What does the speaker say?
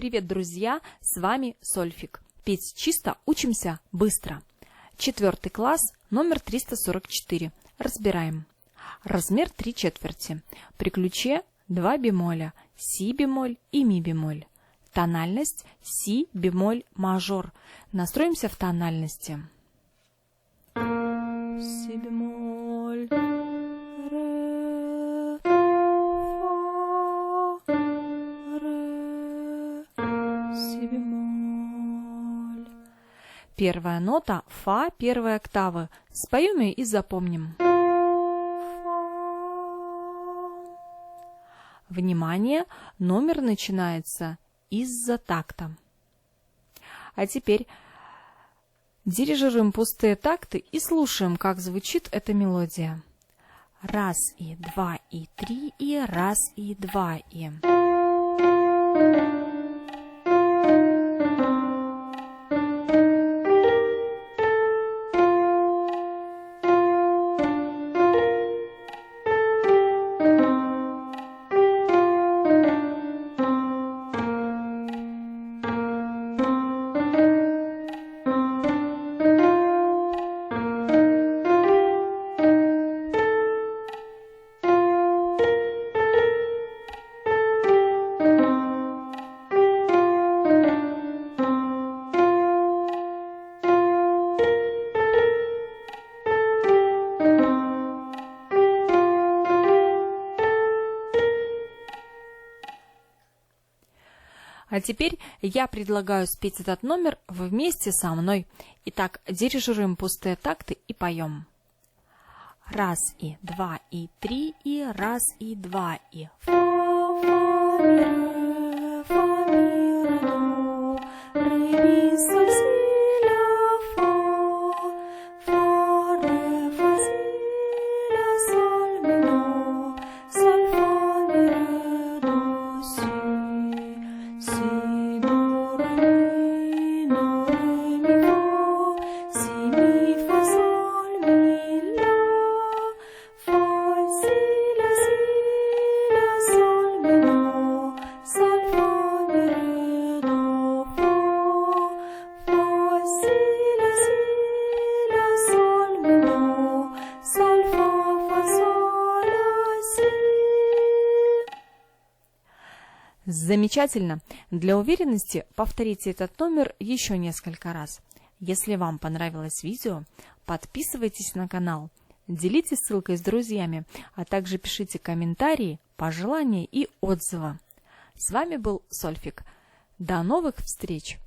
Привет, друзья! С вами Сольфик. Петь чисто, учимся быстро. 4 класс, номер 344. Разбираем. Размер 3/4. При ключе 2 бемоля, си бемоль и ми бемоль. Тональность си бемоль мажор. Настроимся в тональности. Си бемоль, ре, фа, ре, си бемоль. Первая нота фа первой октавы. Споем ее и запомним. Внимание, номер начинается из-за такта. А теперь дирижируем пустые такты и слушаем, как звучит эта мелодия. Раз и два и три и раз и два и. А теперь я предлагаю спеть этот номер вместе со мной. Итак, дирижируем пустые такты и поем. Раз и два и три и раз и два и. Фа, фа, ми, ре, фа, ми, ре, до, ре, ми, соль, си, ля, фа, фа, ре, фа, си, ля, соль, ми, до, соль, фа, ми, ре, до, си. Си, до, ре, ми, фа, си, ми, фа, соль, ми, ля, фа, си, ля, соль, ми, до, соль, фа, ми, ре, до, фа, си, ля, соль, ми, до, соль, фа, соль, ля, си. Замечательно! Для уверенности повторите этот номер еще несколько раз. Если вам понравилось видео, подписывайтесь на канал, делитесь ссылкой с друзьями, а также пишите комментарии, пожелания и отзывы. С вами был Сольфик. До новых встреч!